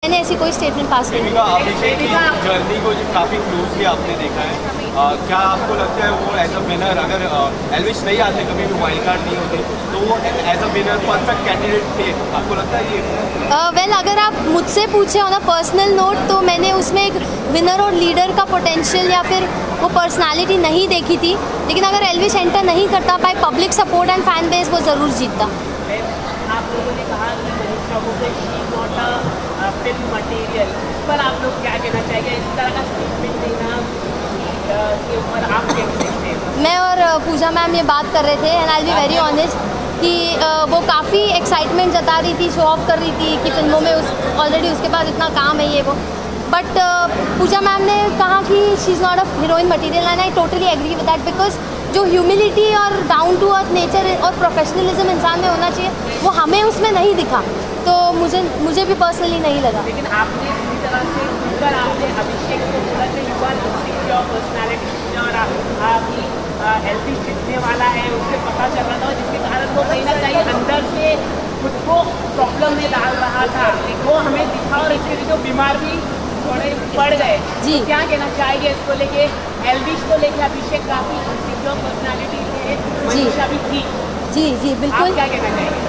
मैंने ऐसी कोई स्टेटमेंट पास नहीं की। अभिषेक की जर्नी को काफ़ी क्लोजली आपने देखा है, क्या आपको लगता है वो एज अ विनर, अगर एल्विश नहीं आते, कभी भी वाइल्ड कार्ड नहीं होते, तो वो as a winner perfect candidate थे? आपको लगता है ये? वेल अगर आप मुझसे पूछे ऑन अ पर्सनल नोट तो मैंने उसमें एक विनर और लीडर का पोटेंशियल या फिर वो पर्सनालिटी नहीं देखी थी, लेकिन अगर एल्विश एंटर नहीं करता by public support and fan base वो ज़रूर जीतता। आप लोगों ने कहा कि फिल्म मटेरियल, इस पर आप लोग क्या कहना चाहिए? इस तरह का स्टेटमेंट देना के ऊपर आप क्या कहते हैं? मैं और पूजा मैम ये बात कर रहे थे and I be very honest कि वो काफ़ी एक्साइटमेंट जता रही थी, शो ऑफ कर रही थी कि फिल्मों में ऑलरेडी उसके पास इतना काम है ये वो, बट पूजा मैम ने कहा कि she is not a heroine material and I totally agree with that, because जो ह्यूमिलिटी और डाउन टू अर्थ नेचर और प्रोफेशनलिज्म इंसान में होना चाहिए वो हमें उसमें नहीं दिखा, तो मुझे भी पर्सनली नहीं लगा। लेकिन आपने इसी तरह से खुलकर आपने अभिषेक को बोला कि यू आर इनसिक्योर पर्सनैलिटी और आपकी एल्विश जीतने वाला है, उससे पता चल रहा था, जिसके कारण वो कहीं ना कहीं अंदर से खुद को प्रॉब्लम में डाल रहा था, वो हमें दिखा और इसके लिए जो बीमार भी थोड़े पड़ गए। जी तो क्या कहना चाहिए इसको लेके? एल्विश को लेके अभिषेक काफ़ी इनसिक्योर पर्सनैलिटी थे, मनीषा भी थी। जी बिल्कुल। आप क्या कहना चाहिए?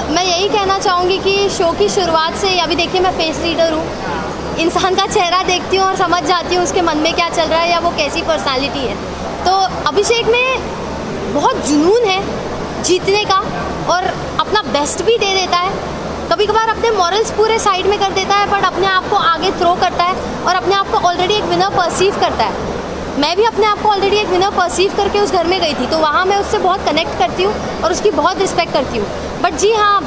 मैं यही कहना चाहूँगी कि शो की शुरुआत से अभी देखिए मैं फेस रीडर हूँ, इंसान का चेहरा देखती हूँ और समझ जाती हूँ उसके मन में क्या चल रहा है या वो कैसी पर्सनालिटी है। तो अभिषेक में बहुत जुनून है जीतने का और अपना बेस्ट भी दे देता है, कभी कभार अपने मॉरल्स पूरे साइड में कर देता है बट अपने आप को आगे थ्रो करता है और अपने आप को ऑलरेडी एक विनर परसीव करता है। मैं भी अपने आप को ऑलरेडी एक विनर परसीव करके उस घर में गई थी, तो वहाँ मैं उससे बहुत कनेक्ट करती हूँ और उसकी बहुत रिस्पेक्ट करती हूँ। बट जी हाँ,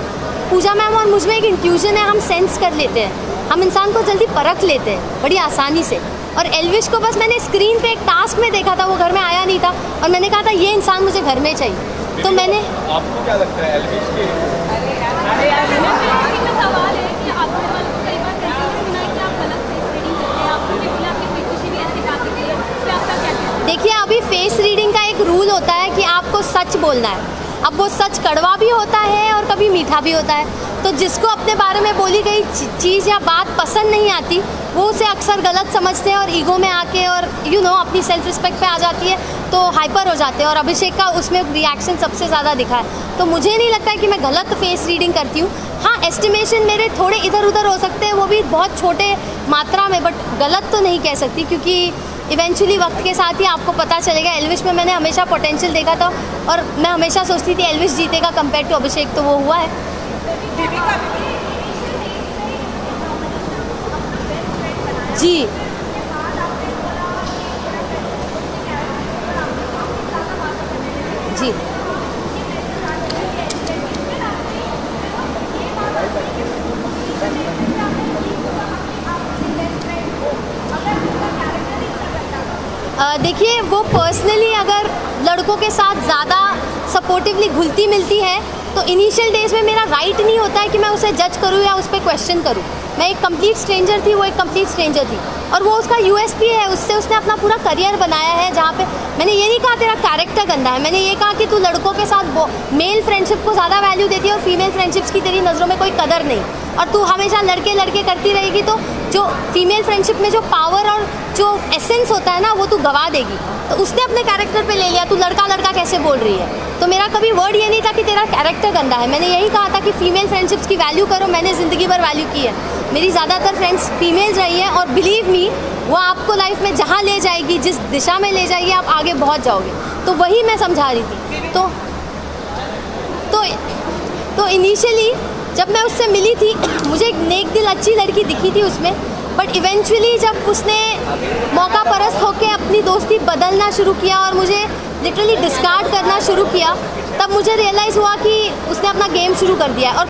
पूजा मैम और मुझ में एक इंट्यूजन है, हम सेंस कर लेते हैं, हम इंसान को जल्दी परख लेते हैं बड़ी आसानी से। और एल्विश को बस मैंने स्क्रीन पे एक टास्क में देखा था, वो घर में आया नहीं था और मैंने कहा था ये इंसान मुझे घर में चाहिए, तो मैंने। आपको क्या लगता है एल्विश के? सवाल है कि आपको कई बार सुना है कि आप गलत फेस रीडिंग करते हैं, आपको बोला आपकी बेटी भी ऐसे जाती थी, तो आपका क्या कहना है? देखिए अभी फेस रीडिंग का एक रूल होता है कि आपको सच बोलना है। अब वो सच कड़वा भी होता है और कभी मीठा भी होता है, तो जिसको अपने बारे में बोली गई चीज़ या बात पसंद नहीं आती वो उसे अक्सर गलत समझते हैं और ईगो में आके और अपनी सेल्फ रिस्पेक्ट पे आ जाती है तो हाइपर हो जाते हैं, और अभिषेक का उसमें रिएक्शन सबसे ज़्यादा दिखा है। तो मुझे नहीं लगता है कि मैं गलत फेस रीडिंग करती हूँ। हाँ, एस्टिमेशन मेरे थोड़े इधर उधर हो सकते हैं, वो भी बहुत छोटे मात्रा में, बट गलत तो नहीं कह सकती क्योंकि इवेंचुअली वक्त के साथ ही आपको पता चलेगा। एल्विश में मैंने हमेशा पोटेंशियल देखा था और मैं हमेशा सोचती थी एल्विश जीतेगा कंपेयर टू अभिषेक, तो वो हुआ है। जी जी देखिए वो पर्सनली अगर लड़कों के साथ ज़्यादा सपोर्टिवली घुलती मिलती है तो इनिशियल डेज में मेरा राइट नहीं होता है कि मैं उसे जज करूँ या उस पर क्वेश्चन करूँ। मैं एक कंप्लीट स्ट्रेंजर थी, वो एक कंप्लीट स्ट्रेंजर थी और वो उसका यूएसपी है, उससे उसने अपना पूरा करियर बनाया है। जहाँ पे मैंने ये नहीं कहा तेरा कैरेक्टर गंदा है, मैंने ये कहा कि तू लड़कों के साथ मेल फ्रेंडशिप को ज़्यादा वैल्यू देती है और फीमेल फ्रेंडशिप्स की तेरी नज़रों में कोई कदर नहीं, और तू हमेशा लड़के लड़के करती रहेगी तो जो फीमेल फ्रेंडशिप में जो पावर और जो एसेंस होता है ना वो तू गवा देगी। तो उसने अपने कैरेक्टर पे ले लिया, तू लड़का लड़का कैसे बोल रही है। तो मेरा कभी वर्ड ये नहीं था कि तेरा कैरेक्टर गंदा है, मैंने यही कहा था कि फीमेल फ्रेंडशिप्स की वैल्यू करो। मैंने ज़िंदगी भर वैल्यू की है, मेरी ज़्यादातर फ्रेंड्स फीमेल्स रही हैं और बिलीव मी वो आपको लाइफ में जहाँ ले जाएगी, जिस दिशा में ले जाएगी, आप आगे पहुँच जाओगे। तो वही मैं समझा रही थी। तो इनिशियली जब मैं उससे मिली थी मुझे एक नेक दिल अच्छी लड़की दिखी थी उसमें, बट इवेंचुअली जब उसने मौका परस्त होकर अपनी दोस्ती बदलना शुरू किया और मुझे लिटरली डिस्कार्ड करना शुरू किया, तब मुझे रियलाइज़ हुआ कि उसने अपना गेम शुरू कर दिया है। और